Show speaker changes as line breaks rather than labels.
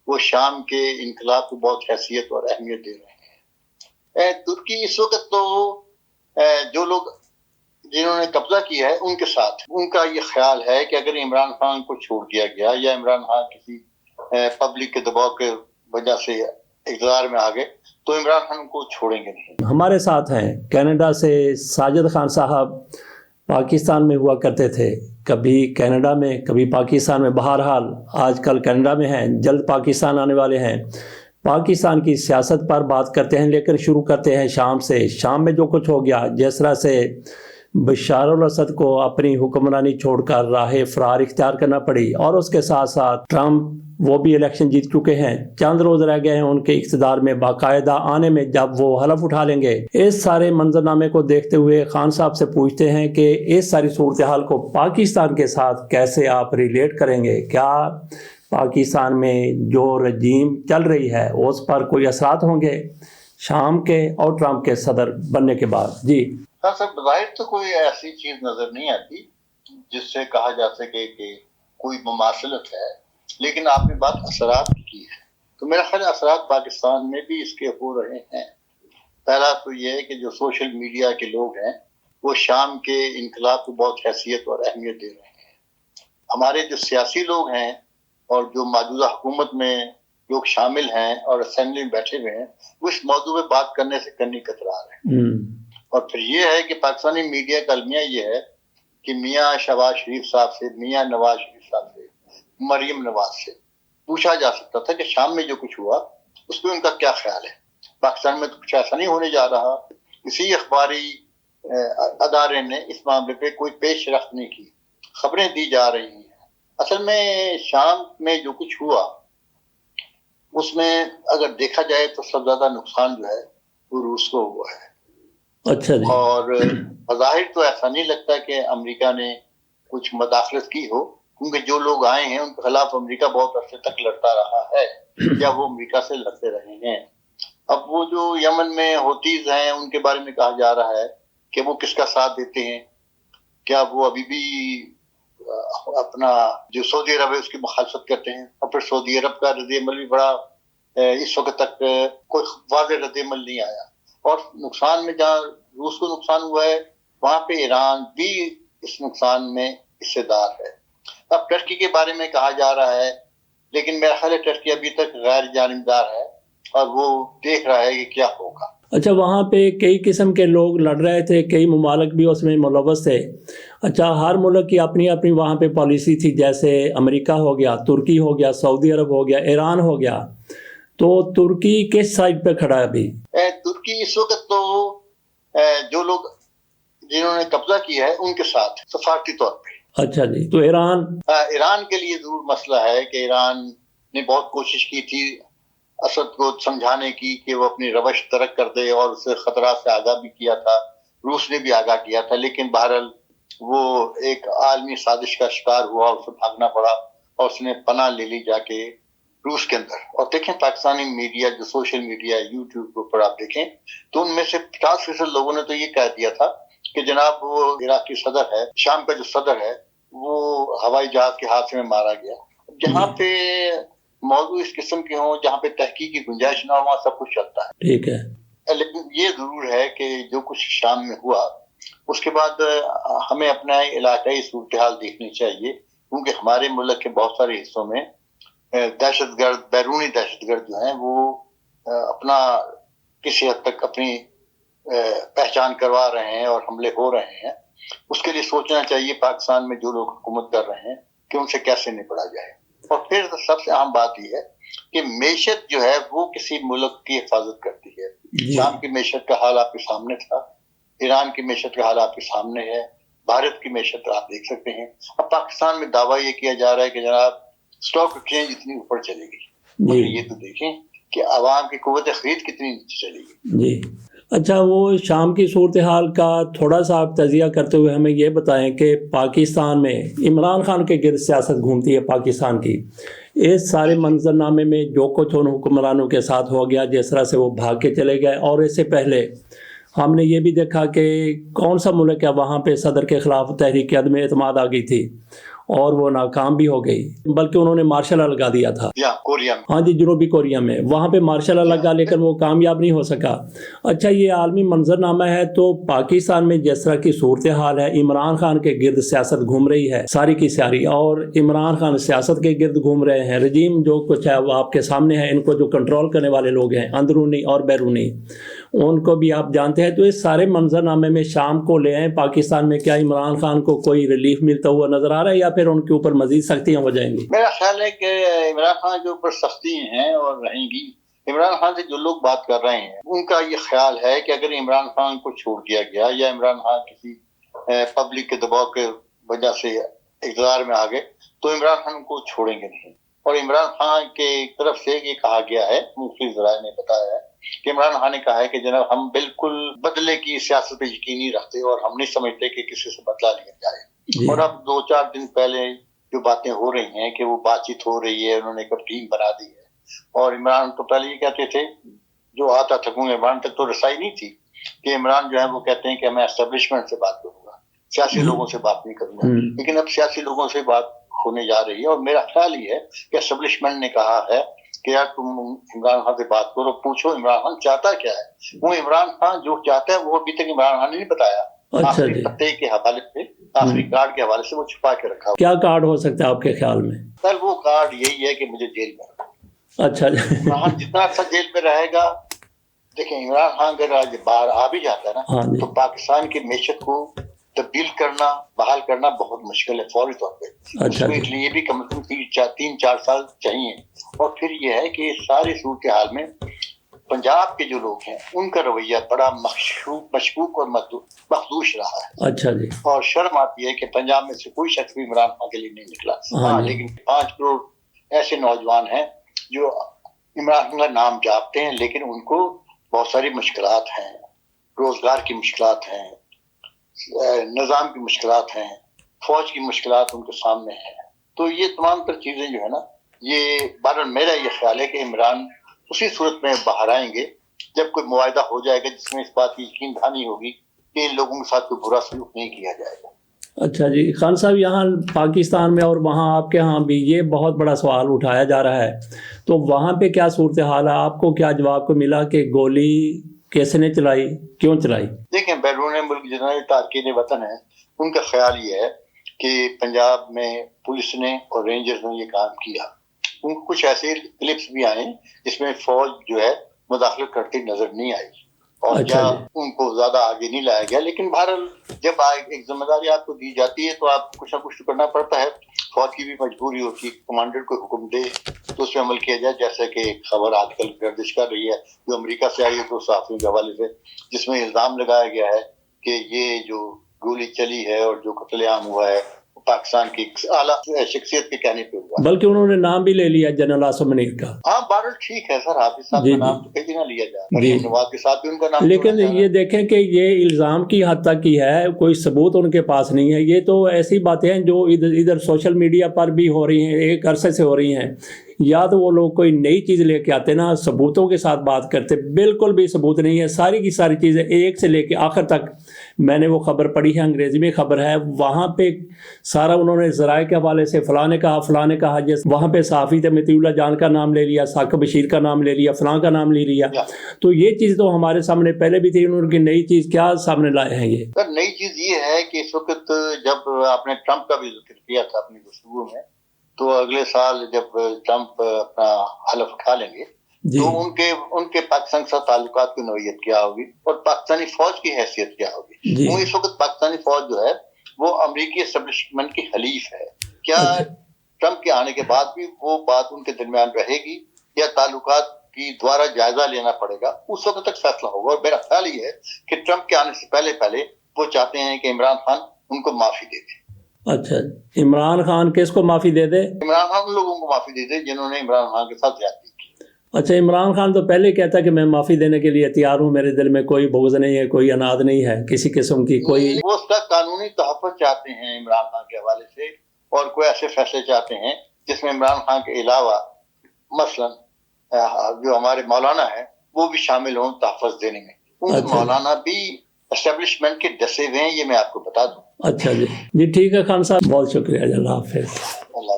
وہ شام کے انقلاب کو بہت حیثیت اور اہمیت دے رہے ہیں۔ ترکی اس وقت تو جو لوگ جنہوں نے قبضہ کیا ہے ان کے ساتھ ان کا یہ خیال ہے کہ اگر عمران خان کو چھوڑ دیا گیا یا عمران خان کسی پبلک کے دباؤ کے وجہ سے اقتدار میں آ گئے تو عمران خان کو چھوڑیں گے نہیں۔
ہمارے ساتھ ہیں کینیڈا سے ساجد خان صاحب، پاکستان میں ہوا کرتے تھے، کبھی کینیڈا میں کبھی پاکستان میں، بہرحال آج کل کینیڈا میں ہیں، جلد پاکستان آنے والے ہیں۔ پاکستان کی سیاست پر بات کرتے ہیں، لیکن شروع کرتے ہیں شام سے۔ شام میں جو کچھ ہو گیا، جس طرح سے بشار الاسد کو اپنی حکمرانی چھوڑ کر راہ فرار اختیار کرنا پڑی، اور اس کے ساتھ ساتھ ٹرمپ وہ بھی الیکشن جیت چکے ہیں، چند روز رہ گئے ہیں ان کے اقتدار میں باقاعدہ آنے میں، جب وہ حلف اٹھا لیں گے۔ اس سارے منظرنامے کو دیکھتے ہوئے خان صاحب سے پوچھتے ہیں کہ اس ساری صورتحال کو پاکستان کے ساتھ کیسے آپ ریلیٹ کریں گے؟ کیا پاکستان میں جو رجیم چل رہی ہے اس پر کوئی اثرات ہوں گے شام کے اور ٹرمپ کے صدر بننے کے بعد؟ جی
ہاں سر، بظاہر تو کوئی ایسی چیز نظر نہیں آتی جس سے کہا جا سکے کہ کوئی مماثلت ہے، لیکن آپ نے بات اثرات کی ہے تو میرا خیال اثرات پاکستان میں بھی اس کے ہو رہے ہیں۔ پہلا تو یہ ہے کہ جو سوشل میڈیا کے لوگ ہیں وہ شام کے انقلاب کو بہت حیثیت اور اہمیت دے رہے ہیں۔ ہمارے جو سیاسی لوگ ہیں اور جو موجودہ حکومت میں لوگ شامل ہیں اور اسمبلی میں بیٹھے ہوئے ہیں، وہ اس موضوع پہ بات کرنے سے کرنی کترا رہے ہیں۔ اور پھر یہ ہے کہ پاکستانی میڈیا کا المیہ یہ ہے کہ میاں شہباز شریف صاحب سے، میاں نواز شریف صاحب سے، مریم نواز سے پوچھا جا سکتا تھا کہ شام میں جو کچھ ہوا اس پہ ان کا کیا خیال ہے۔ پاکستان میں تو کچھ ایسا نہیں ہونے جا رہا، کسی اخباری ادارے نے اس معاملے پہ کوئی پیش رفت نہیں کی، خبریں دی جا رہی ہیں۔ اصل میں شام میں جو کچھ ہوا اس میں اگر دیکھا جائے تو سب زیادہ نقصان جو ہے وہ روس کو ہوا ہے۔
اچھا جی۔ اور
بظاہر تو ایسا نہیں لگتا کہ امریکہ نے کچھ مداخلت کی ہو، کیونکہ جو لوگ آئے ہیں ان کے خلاف امریکہ بہت عرصے تک لڑتا رہا ہے یا وہ امریکہ سے لڑتے رہے ہیں۔ اب وہ جو یمن میں ہوتیز ہیں ان کے بارے میں کہا جا رہا ہے کہ وہ کس کا ساتھ دیتے ہیں، کیا وہ ابھی بھی اپنا جو سعودی عرب ہے اس کی مخالفت کرتے ہیں؟ اور پھر سعودی عرب کا رد عمل بھی بڑا اس وقت تک کوئی واضح رد عمل نہیں آیا۔ اور نقصان میں جہاں روس کو نقصان ہوا ہے وہاں پہ ایران بھی اس نقصان میں حصے دار ہے۔ اب ٹرکی کے بارے میں کہا جا رہا ہے، لیکن میرا خیال ہے ٹرکی ابھی تک غیر جانبدار ہے اور وہ دیکھ رہا ہے کہ کیا ہوگا۔
اچھا، وہاں پہ کئی قسم کے لوگ لڑ رہے تھے، کئی ممالک بھی اس میں ملوث تھے۔ اچھا، ہر ملک کی اپنی اپنی وہاں پہ پالیسی تھی، جیسے امریکہ ہو گیا، ترکی ہو گیا، سعودی عرب ہو گیا، ایران ہو گیا، تو ترکی کس سائڈ پہ کھڑا ہے ابھی؟
ترکی اس وقت تو جو لوگ جنہوں نے قبضہ کیا ہے ان کے ساتھ سفارتی طور پہ۔
اچھا جی، تو
ایران کے لیے ضرور مسئلہ ہے کہ ایران نے بہت کوشش کی تھی اسد کو سمجھانے کی کہ وہ اپنی روش ترک کر دے، اور اسے خطرات سے آگاہ بھی کیا تھا، روس نے بھی آگاہ کیا تھا، لیکن بہرحال وہ ایک عالمی سازش کا شکار ہوا، اسے بھاگنا پڑا اور اس نے پناہ لے لی جا کے روس کے اندر۔ اور دیکھیں پاکستانی میڈیا، جو سوشل میڈیا، یوٹیوب کے اوپر آپ دیکھیں تو ان میں سے 50% لوگوں نے تو یہ کہہ دیا تھا کہ جناب وہ عراقی صدر ہے، شام کا جو صدر ہے وہ ہوائی جہاز کے حادثے میں مارا گیا۔ جہاں پہ موضوع اس قسم کے ہوں، جہاں پہ تحقیق کی گنجائش نہ ہو، وہاں سب کچھ چلتا ہے۔
ٹھیک ہے،
لیکن یہ ضرور ہے کہ جو کچھ شام میں ہوا اس کے بعد ہمیں اپنا علاقائی صورتحال دیکھنی چاہیے، کیونکہ ہمارے ملک کے بہت سارے حصوں میں دہشت گرد، بیرونی دہشت گرد جو ہیں وہ اپنا کسی حد تک اپنی پہچان کروا رہے ہیں اور حملے ہو رہے ہیں۔ اس کے لیے سوچنا چاہیے پاکستان میں جو لوگ حکومت کر رہے ہیں کہ ان سے کیسے نپٹا جائے۔ اور پھر سب سے اہم بات یہ ہے کہ معیشت جو ہے وہ کسی ملک کی حفاظت کرتی ہے۔ شام کی معیشت کا حال آپ کے سامنے تھا، ایران کی معیشت کا حال آپ کے سامنے ہے، بھارت کی معیشت آپ دیکھ سکتے ہیں۔ اب پاکستان میں دعویٰ یہ کیا جا رہا ہے کہ جناب اسٹاک ایکسچینج اتنی اوپر چلے گی، یہ تو دیکھیں کہ عوام کی قوت خرید کتنی نیچے چلے گی۔
جی اچھا، وہ شام کی صورتحال کا تھوڑا سا آپ تجزیہ کرتے ہوئے ہمیں یہ بتائیں کہ پاکستان میں عمران خان کے گرد سیاست گھومتی ہے پاکستان کی، اس سارے منظرنامے میں جو کچھ ان حکمرانوں کے ساتھ ہو گیا، جس طرح سے وہ بھاگ کے چلے گئے، اور اس سے پہلے ہم نے یہ بھی دیکھا کہ کون سا ملک ہے وہاں پہ صدر کے خلاف تحریک عدم اعتماد آ گئی تھی، اور وہ ناکام بھی ہو گئی، بلکہ انہوں نے مارشل لا لگا دیا تھا
کوریا میں.
ہاں جی، جنوبی کوریا میں، وہاں پہ مارشل لا لگا لیکن وہ کامیاب نہیں ہو سکا. اچھا، یہ عالمی منظرنامہ ہے تو پاکستان میں جس طرح کی صورتحال ہے، عمران خان کے گرد سیاست گھوم رہی ہے ساری کی ساری، اور عمران خان سیاست کے گرد گھوم رہے ہیں. رجیم جو کچھ ہے وہ آپ کے سامنے ہے، ان کو جو کنٹرول کرنے والے لوگ ہیں اندرونی اور بیرونی، ان کو بھی آپ جانتے ہیں. تو اس سارے منظرنامے میں شام کو لے آئیں پاکستان میں، کیا عمران خان کو کوئی ریلیف ملتا ہوا نظر آ رہا ہے یا پھر ان کے اوپر مزید سختیاں ہو جائیں گی؟
میرا خیال ہے کہ عمران خان کے اوپر سختی ہیں اور رہیں گی. عمران خان سے جو لوگ بات کر رہے ہیں ان کا یہ خیال ہے کہ اگر عمران خان کو چھوڑ دیا گیا یا عمران خان کسی پبلک کے دباؤ کے وجہ سے اقتدار میں آ گئے تو عمران خان کو چھوڑیں گے نہیں. اور عمران خان کے طرف سے یہ کہا گیا ہے، مختلف ذرائع نے بتایا ہے کہ عمران خان نے کہا ہے کہ جناب ہم بالکل بدلے کی سیاست پہ یقین نہیں رکھتے اور ہم نہیں سمجھتے کہ کسی سے بدلہ لیا جائے. اور اب 2-4 دن پہلے جو باتیں ہو رہی ہیں کہ وہ بات چیت ہو رہی ہے، انہوں نے ایک ٹیم بنا دی ہے. اور عمران تو پہلے یہ کہتے تھے، جو آتا تھا عمران تک تو رسائی نہیں تھی کہ عمران جو ہے وہ کہتے ہیں کہ میں اسٹیبلشمنٹ سے بات کروں گا، سیاسی لوگوں سے بات نہیں کروں گا. لیکن اب سیاسی لوگوں سے بات ہونے جا رہی ہے اور میرا خیال یہ ہے کہ اسٹیبلشمنٹ نے کہا ہے کہ یار تم عمران خان سے بات کرو، پوچھو عمران خان چاہتا کیا ہے. وہ عمران خان جو چاہتا ہے وہ ابھی تک عمران خان نے نہیں بتایا. آخری پتے کے حوالے سے، آخری کارڈ کے حوالے سے وہ چھپا کے رکھا.
کیا کارڈ ہو سکتا ہے آپ کے خیال میں؟
سر وہ کارڈ یہی ہے کہ مجھے جیل میں رکھو.
اچھا جی،
عمران جتنا عرصہ جیل میں رہے گا، دیکھیں عمران خان اگر آج باہر آ بھی جاتا ہے نا تو پاکستان کی معیشت کو تبدیل کرنا، بحال کرنا بہت مشکل ہے فوری طور پہ. اس کے لیے بھی کم از کم 3-4 سال چاہیے. اور پھر یہ ہے کہ ساری صورتحال میں پنجاب کے جو لوگ ہیں ان کا رویہ بڑا مشکوک اور مخدوش رہا ہے.
اچھا جی.
اور شرم آتی ہے کہ پنجاب میں سے کوئی شخص بھی عمران خان کے لیے نہیں نکلا. ہاں لیکن 5 کروڑ ایسے نوجوان ہیں جو عمران خان کا نام جاپتے ہیں لیکن ان کو بہت ساری مشکلات ہیں، روزگار کی مشکلات ہیں، نظام کی مشکلات ہیں، فوج کی مشکلات ان کے سامنے ہیں. تو یہ تمام تر چیزیں جو ہے نا، یہ بہرحال میرا یہ خیال ہے کہ عمران اسی صورت میں باہر آئیں گے جب کوئی معاہدہ ہو جائے گا جس میں اس بات کی یقین دہانی ہوگی کہ ان لوگوں کے ساتھ کوئی برا سلوک نہیں کیا جائے گا.
اچھا جی، خان صاحب یہاں پاکستان میں اور وہاں آپ کے ہاں بھی یہ بہت بڑا سوال اٹھایا جا رہا ہے، تو وہاں پہ کیا صورتحال ہے؟ آپ کو کیا جواب کو ملا کہ گولی کیسے نے چلائی، کیوں چلائی؟
دیکھیں بیرون ملک جتنے تارکین وطن ہیں ان کا خیال یہ ہے کہ پنجاب میں پولیس نے اور رینجرز نے یہ کام کیا. ان کو کچھ ایسے کلپس بھی آئے جس میں فوج جو ہے مداخلت کرتی نظر نہیں آئی اور یا ان کو زیادہ آگے نہیں لایا گیا. لیکن بہرحال جب ایک ذمہ داری آپ کو دی جاتی ہے تو آپ کچھ نہ کچھ کرنا پڑتا ہے. فوج کی بھی مجبوری ہوتی ہے، کمانڈر کو حکم دے تو اس پہ عمل کیا جائے. جیسے کہ خبر آج کل گردش کر رہی ہے جو امریکہ سے آئی ہے 2 صحافیوں کے حوالے سے، جس میں الزام لگایا گیا ہے کہ یہ جو گولی چلی ہے اور جو قتل عام ہوا ہے پاکستان کی اعلیٰ شخصیت کے کہنے پہ ہوا.
بلکہ انہوں نے نام بھی لے لیا جنرل عاصم منیر کا.
ہاں بہرحال ٹھیک ہے سر، حافظ صاحب کا نام تو کہیں نہ لیا جائے، مریم نواز کے ساتھ بھی ان کا نام.
لیکن یہ دیکھیں کہ یہ الزام کی حد تک کی ہے، کوئی ثبوت ان کے پاس نہیں ہے. یہ تو ایسی باتیں ہیں جو ادھر سوشل میڈیا پر بھی ہو رہی ہیں، ایک عرصے سے ہو رہی ہیں. یا تو وہ لوگ کوئی نئی چیز لے کے آتے نا، ثبوتوں کے ساتھ بات کرتے، بالکل بھی ثبوت نہیں ہے. ساری کی ساری چیزیں ایک سے لے کے آخر تک، میں نے وہ خبر پڑھی ہے، انگریزی میں خبر ہے، وہاں پہ سارا انہوں نے ذرائع کے حوالے سے فلاں نے کہا جیسے وہاں پہ صحافی تھے مطیع اللہ جان کا نام لے لیا، ثاقب بشیر کا نام لے لیا، فلاں کا نام لے لیا. تو یہ چیز تو ہمارے سامنے پہلے بھی تھی. انہوں کی نئی چیز کیا سامنے لائے ہیں؟ یہ
سر نئی چیز یہ ہے کہ اس وقت جب آپ نے ٹرمپ کا بھی ذکر کیا تھا اپنی گفتگو میں، تو اگلے سال جب ٹرمپ اپنا حلف اٹھا لیں گے تو ان کے پاکستان کے ساتھ تعلقات کی نوعیت کیا ہوگی اور پاکستانی فوج کی حیثیت کیا ہوگی. وہ اس وقت پاکستانی فوج جو ہے وہ امریکی اسٹیبلشمنٹ کی حلیف ہے. کیا ٹرمپ کے آنے کے بعد بھی وہ بات ان کے درمیان رہے گی یا تعلقات کی دوبارہ جائزہ لینا پڑے گا؟ اس وقت تک فیصلہ ہوگا. اور میرا خیال یہ ہے کہ ٹرمپ کے آنے سے پہلے وہ چاہتے ہیں کہ عمران خان ان کو معافی دے دے.
اچھا، عمران خان کس کو معافی دے دے؟
عمران خان ان لوگوں کو معافی دے دے جنہوں نے عمران خان کے ساتھ زیادتی کی.
اچھا، عمران خان تو پہلے کہتا کہ میں معافی دینے کے لیے تیار ہوں، میرے دل میں کوئی بغض نہیں ہے، کوئی اناد نہیں ہے کسی قسم کی. کوئی
وہ اس کا قانونی تحفظ چاہتے ہیں عمران خان کے حوالے سے اور کوئی ایسے فیصلے چاہتے ہیں جس میں عمران خان کے علاوہ مثلا جو ہمارے مولانا ہیں وہ بھی شامل ہوں تحفظ دینے میں. مولانا بھی اسٹیبلشمنٹ کے ڈسے ہوئے ہیں، یہ میں آپ کو بتا دوں.
اچھا جی ٹھیک ہے خان صاحب، بہت شکریہ، اللہ حافظ.
اللہ